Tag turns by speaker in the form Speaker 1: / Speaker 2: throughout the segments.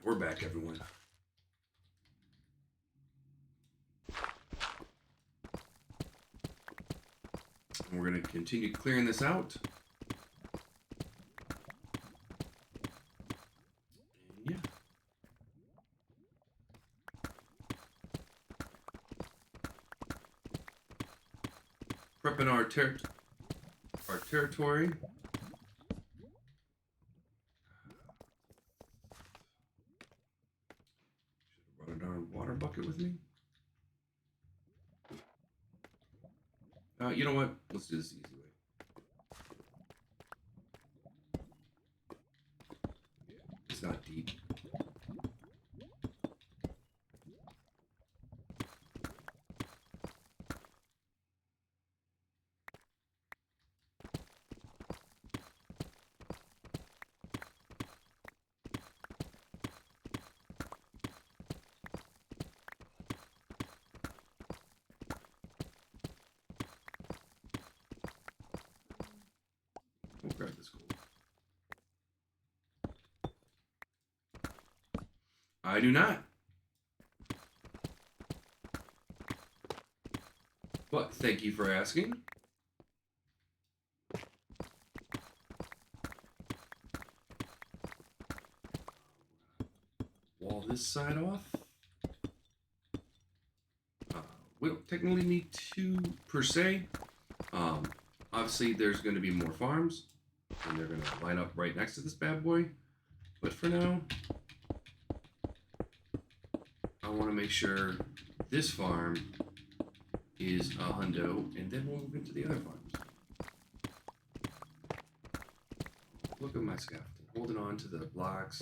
Speaker 1: We're back, everyone. And we're going to continue clearing this out. And yeah. Prepping our territory. Should have brought a darn water bucket with me. You know what? Let's do this the easy way. It's not deep. We'll grab this gold. I do not. But thank you for asking. Wall this side off. We don't technically need two per se. Obviously, there's going to be more farms, and they're going to line up right next to this bad boy. But for now, I want to make sure this farm is a hundo, and then we'll move into the other farms. Look at my scaffolding, holding on to the blocks.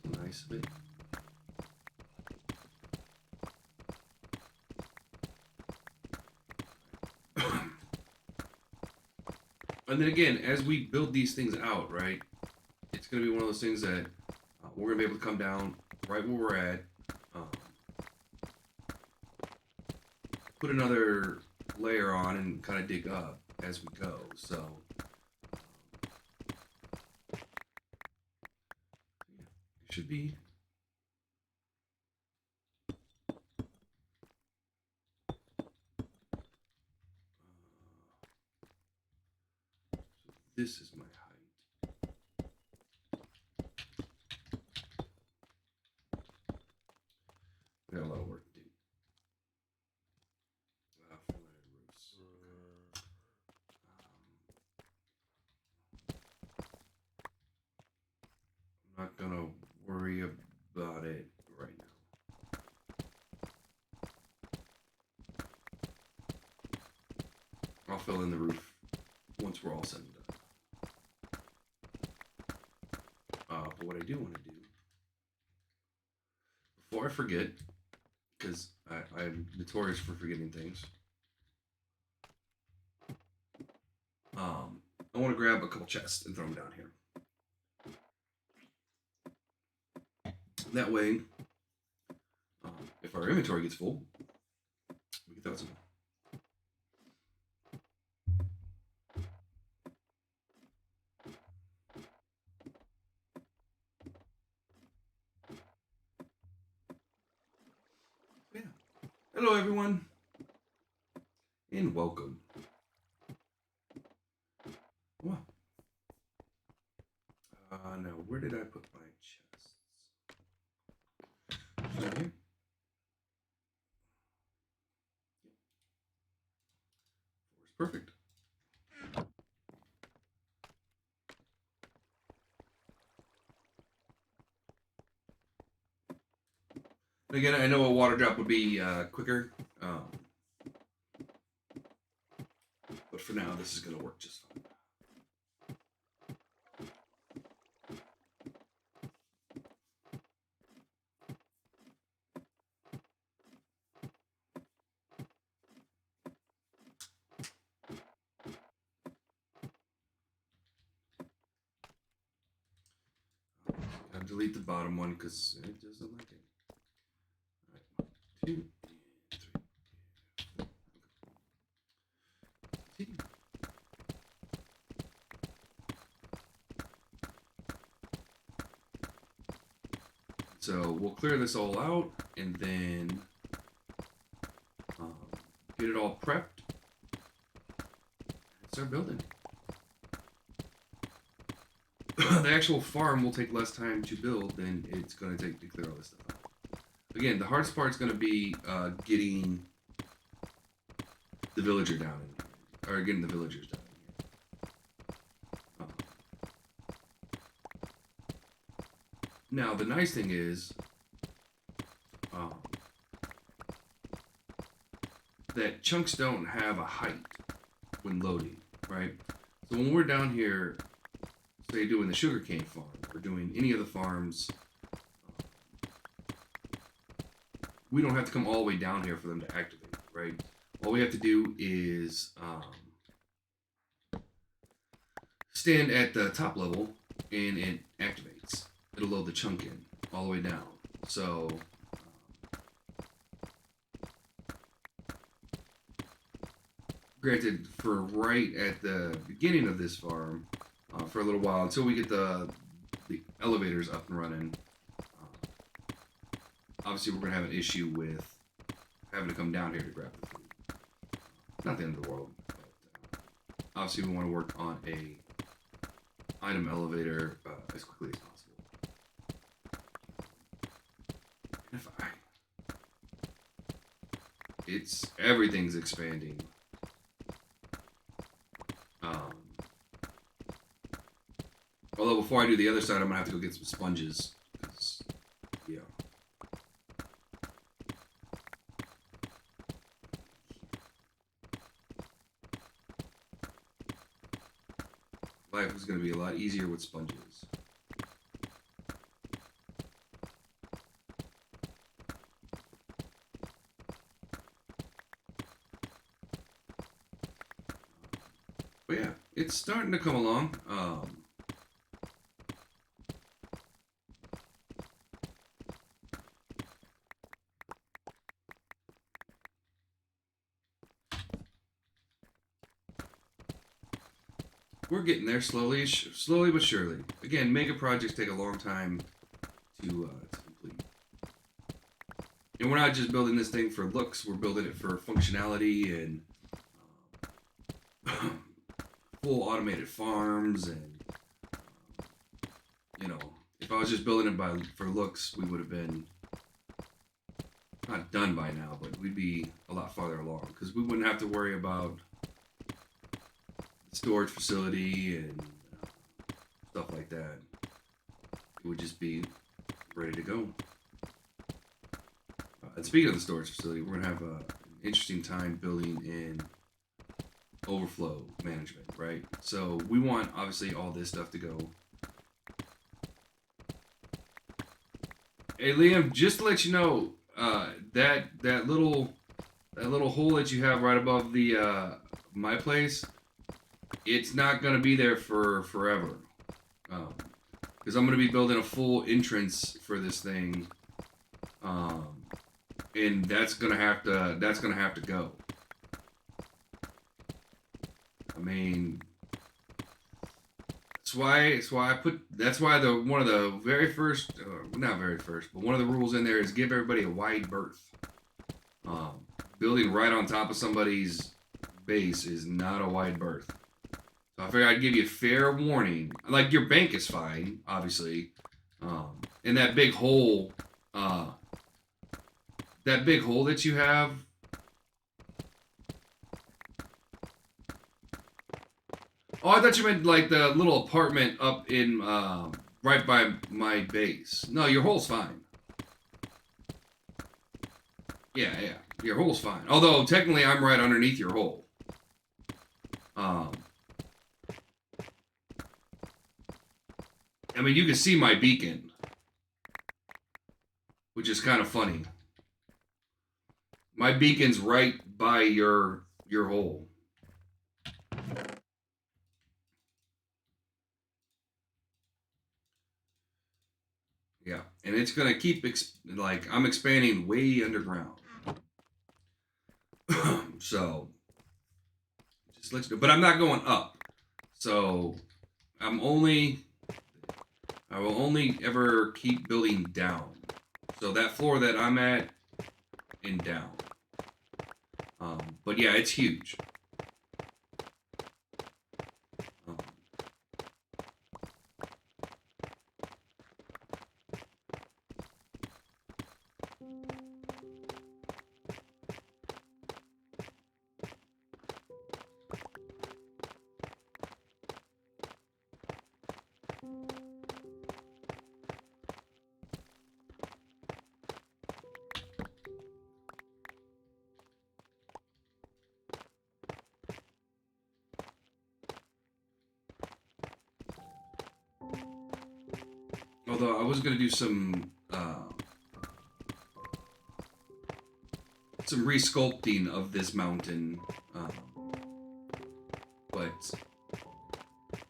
Speaker 1: So nice of it. And then again, as we build these things out, right, it's going to be one of those things that we're going to be able to come down right where we're at, put another layer on and kind of dig up as we go. So yeah, it should be this is my height. We got a lot of work to do. Roofs. I'm not gonna worry about it right now. I'll fill in the roof once we're all said and done. But what I do want to do, before I forget, because I'm notorious for forgetting things, I want to grab a couple chests and throw them down here. That way, if our inventory gets full, we can throw some. Yeah. Hello, everyone, and welcome. Wow. Now, where did I put my chests? Right here. Perfect. Again, I know a water drop would be quicker, but for now, this is going to work just fine. I'll delete the bottom one because it doesn't like it. All right, 1, 2, 3, 4. Continue. So we'll clear this all out and then get it all prepped and start building. The actual farm will take less time to build than it's going to take to clear all this stuff out. Again, the hardest part is going to be getting the villager down in here, or getting the villagers down in here. Now, the nice thing is that chunks don't have a height when loading, right? So when we're down here, say doing the sugarcane farm or doing any of the farms, we don't have to come all the way down here for them to activate, right? All we have to do is stand at the top level and it activates. It'll load the chunk in all the way down. So granted, for right at the beginning of this farm, for a little while until we get the elevators up and running, obviously we're gonna have an issue with having to come down here to grab the food. Not the end of the world, but obviously we want to work on a item elevator as quickly as possible. And if everything's expanding. Although before I do the other side, I'm gonna have to go get some sponges. Yeah. Life is gonna be a lot easier with sponges. But yeah, it's starting to come along. We're getting there slowly but surely. Again, mega projects take a long time to complete. And we're not just building this thing for looks, we're building it for functionality and full automated farms. And, you know, if I was just building it for looks, we would have been not done by now, but we'd be a lot farther along because we wouldn't have to worry about storage facility and stuff like that. It would just be ready to go. And speaking of the storage facility, we're gonna have an interesting time building in overflow management, right? So we want obviously all this stuff to go. Hey Liam, just to let you know, that little hole that you have right above the my place, it's not gonna be there for forever, because I'm gonna be building a full entrance for this thing, and that's gonna have to go. I mean, that's why one of the very first, not very first, but one of the rules in there is give everybody a wide berth. Building right on top of somebody's base is not a wide berth. So I figured I'd give you a fair warning. Like, your bank is fine, obviously. And that big hole that you have. Oh, I thought you meant like the little apartment up in right by my base. No, your hole's fine. Yeah. Your hole's fine. Although technically I'm right underneath your hole. I mean, you can see my beacon, which is kind of funny. My beacon's right by your hole. Yeah, and it's gonna keep like I'm expanding way underground. So just let you know, but I'm not going up. So I will only ever keep building down. So that floor that I'm at and down. But yeah, it's huge. Um, Although I was gonna do some resculpting of this mountain, but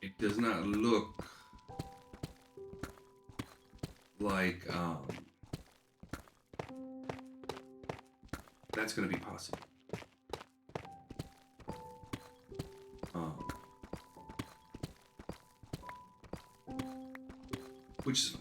Speaker 1: it does not look like that's gonna be possible. Um, which is fine.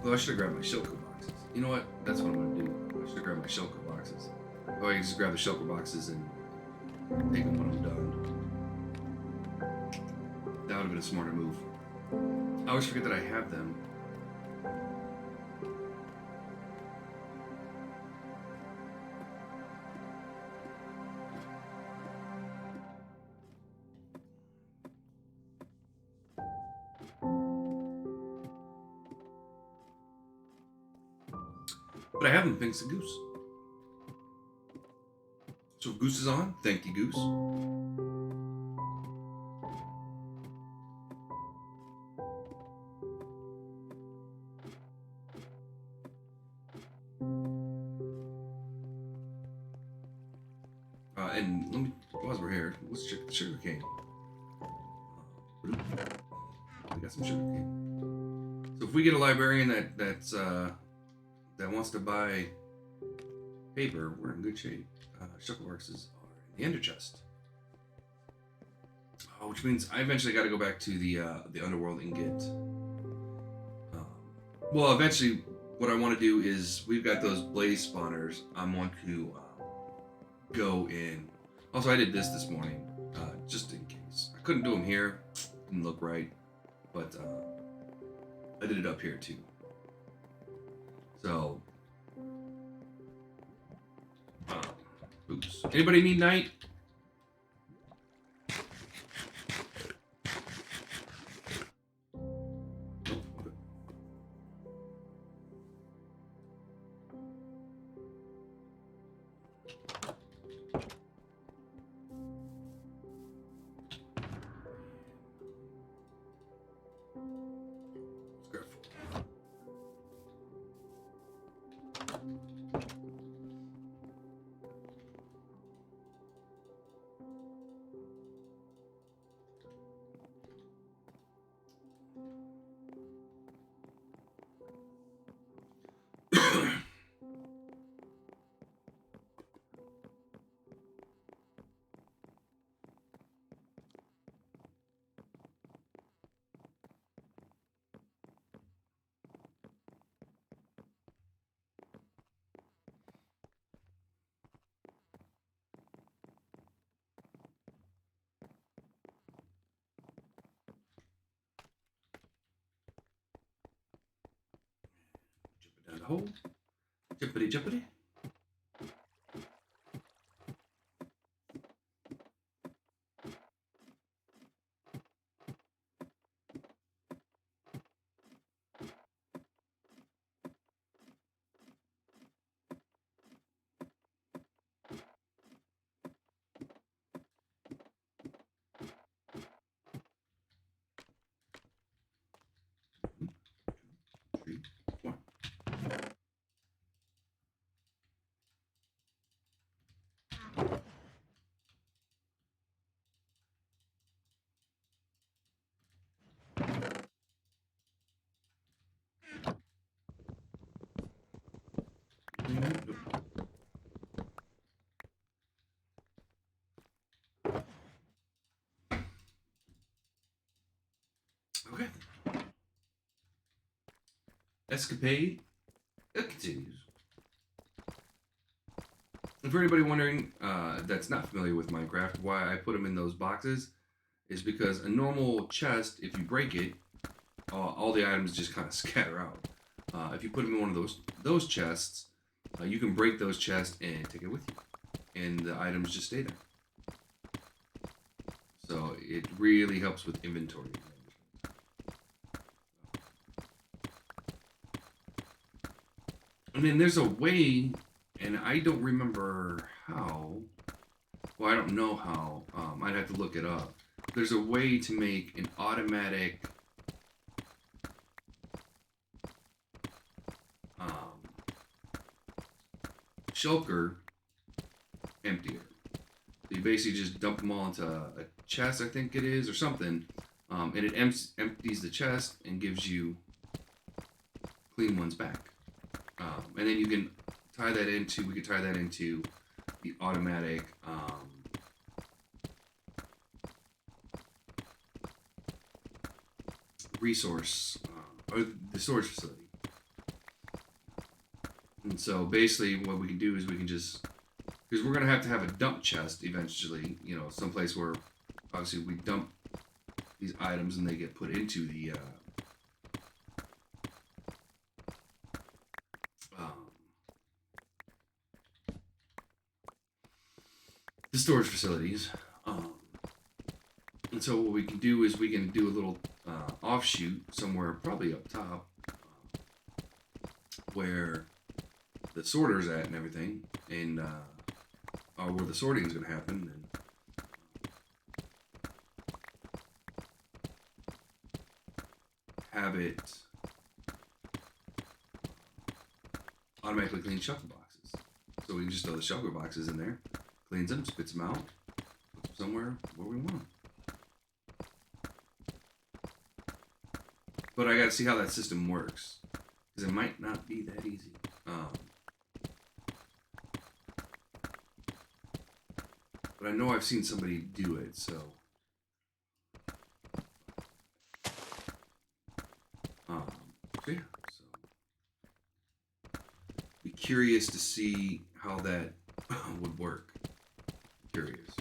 Speaker 1: Well, I should have grabbed my shulker boxes. You know what? That's what I'm gonna do. I should have grabbed my shulker boxes. Or I can just grab the shulker boxes and take them when I'm done. That would have been a smarter move. I always forget that I have them. But I have them thanks to Goose. So if Goose is on, thank you, Goose. And let me, while we're here, let's check the sugar cane. We got some sugar cane. So if we get a librarian that wants to buy paper, we're in good shape. Shuckleworks is in the ender chest. Which means I eventually got to go back to the underworld and get. Well, eventually, what I want to do is we've got those blaze spawners. I want to go in. Also, I did this morning, just in case. I couldn't do them here; didn't look right, but I did it up here too. So, oops. Anybody need night? hole. Jumpity jumpity. Three, one. Okay. Escapade. It continues. And for anybody wondering that's not familiar with Minecraft, why I put them in those boxes is because a normal chest, if you break it, all the items just kind of scatter out. If you put them in one of those chests, you can break those chests and take it with you, and the items just stay there. So it really helps with inventory management. And then there's a way, and I don't remember how. Well, I don't know how. I'd have to look it up. There's a way to make an automatic shulker emptier. So you basically just dump them all into a chest, I think it is, or something, and it empties the chest and gives you clean ones back. And then you can tie that into, we could tie that into the automatic resource, or the storage facility. And so basically what we can do is we can just, because we're going to have a dump chest eventually, you know, someplace where obviously we dump these items and they get put into the storage facilities. And so what we can do is we can do a little offshoot somewhere, probably up top, where the sorter's at and everything, and where the sorting is going to happen. And have it automatically clean shulker boxes. So we can just throw the shulker boxes in there, cleans them, spits them out, puts them somewhere where we want them. But I gotta see how that system works, because it might not be that easy. But I know I've seen somebody do it, so. Okay, so. Be curious to see how that would work. Curious.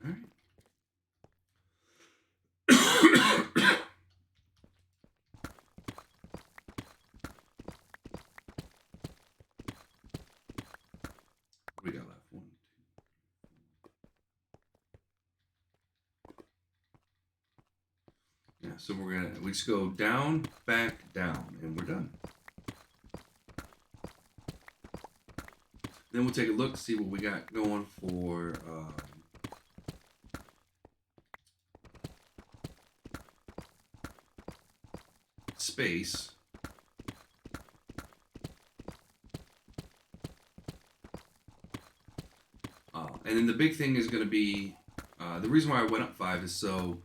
Speaker 1: All right. We got left 1, 2. Yeah, so we just go down, back, down, and we're done. Then we'll take a look, see what we got going for space. And then the big thing is going to be, the reason why I went up 5 is so,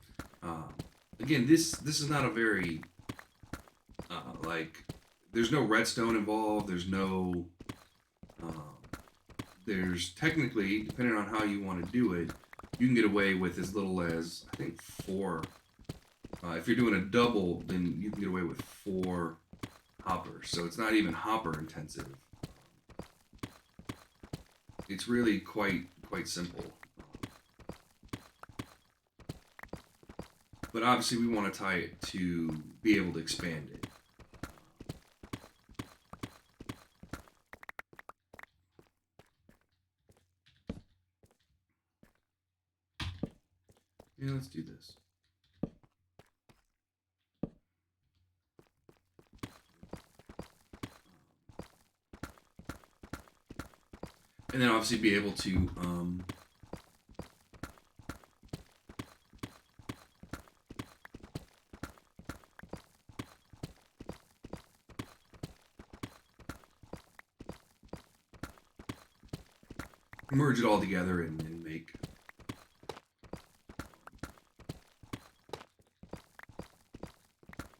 Speaker 1: again, this is not a very, there's no redstone involved, there's technically, depending on how you want to do it, you can get away with as little as, I think, 4 If you're doing a double, then you can get away with 4 hoppers. So it's not even hopper intensive. It's really quite simple. But obviously we want to tie it to be able to expand it. Yeah, let's do this. And then obviously be able to merge it all together and make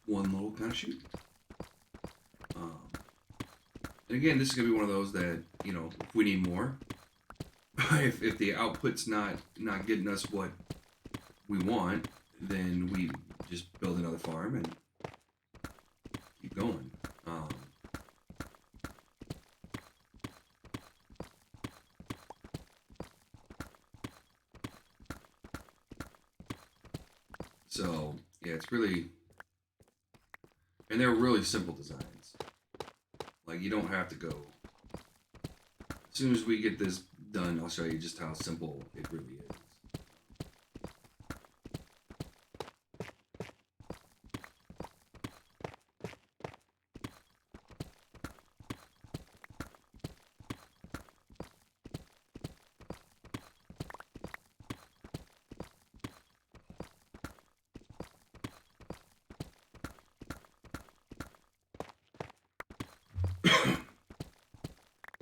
Speaker 1: one little kind of chute. And again, this is gonna be one of those that, you know, if we need more, if the output's not getting us what we want, then we just build another farm and keep going. So yeah, it's really, and they're really simple designs. Like you don't have to go. As soon as we get this done, I'll show you just how simple it really is.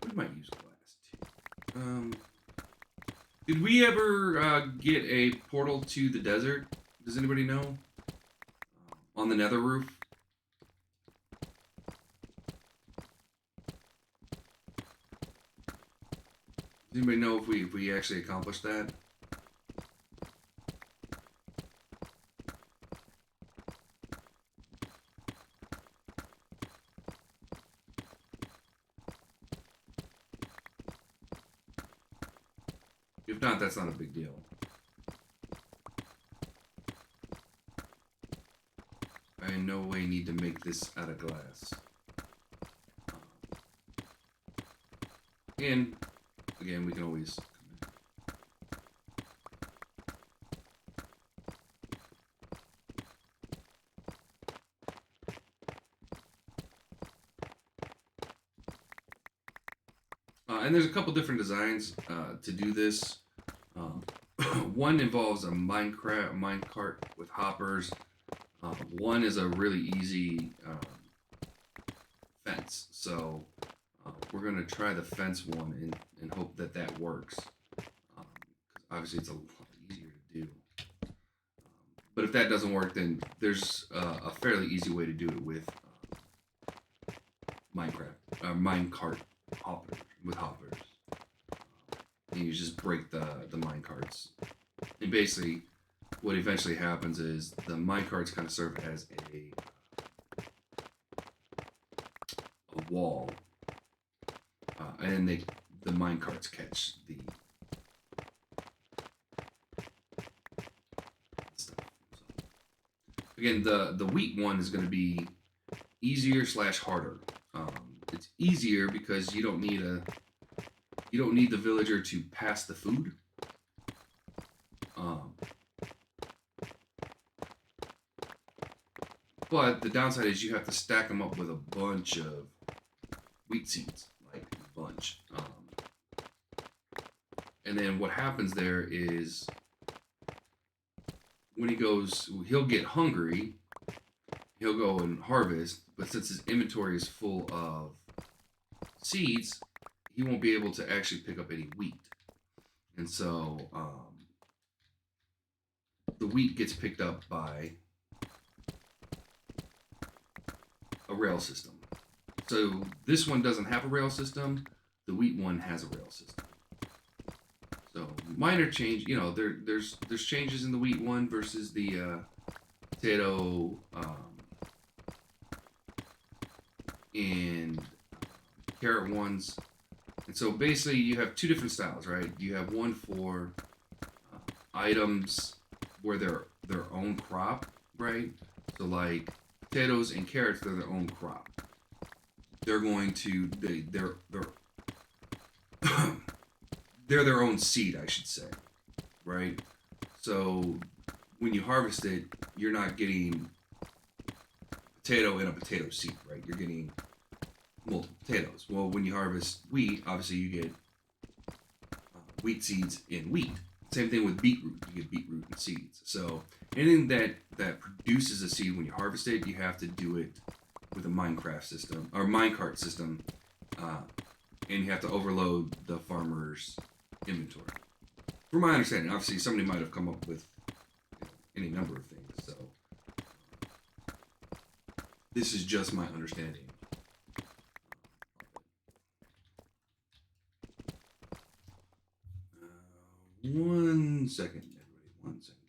Speaker 1: We might use glass too. Did we ever get a portal to the desert? Does anybody know? On the nether roof? Does anybody know if we actually accomplished that? If not, that's not a big deal. I in no way need to make this out of glass. And again, we can always and there's a couple different designs to do this. One involves a minecart with hoppers. One is a really easy fence. So we're gonna try the fence one and hope that that works. Because obviously it's a lot easier to do. But if that doesn't work, then there's a fairly easy way to do it with minecart hoppers with hoppers. And you just break the minecarts, and basically, what eventually happens is the minecarts kind of serve as a wall, and the minecarts catch the stuff. So, again, the wheat one is going to be easier / harder. It's easier because you don't need the villager to pass the food. But the downside is you have to stack them up with a bunch of wheat seeds, like a bunch. And then what happens there is when he'll get hungry, he'll go and harvest, but since his inventory is full of seeds, he won't be able to actually pick up any wheat. And so the wheat gets picked up by a rail system. So this one doesn't have a rail system. The wheat one has a rail system. So minor change, you know, there's changes in the wheat one versus the potato, and carrot ones. And so basically, you have two different styles, right? You have one for items where they're their own crop, right? So like potatoes and carrots, they're their own crop. They're going to they're they're their own seed, I should say, right? So when you harvest it, you're not getting potato in a potato seed, right? You're getting multiple potatoes. Well, when you harvest wheat, obviously you get wheat seeds in wheat. Same thing with beetroot. You get beetroot and seeds. So anything that produces a seed when you harvest it, you have to do it with a Minecraft system or minecart system, and you have to overload the farmer's inventory. From my understanding, obviously somebody might have come up with any number of things. So this is just my understanding. 1 second, everybody. 1 second.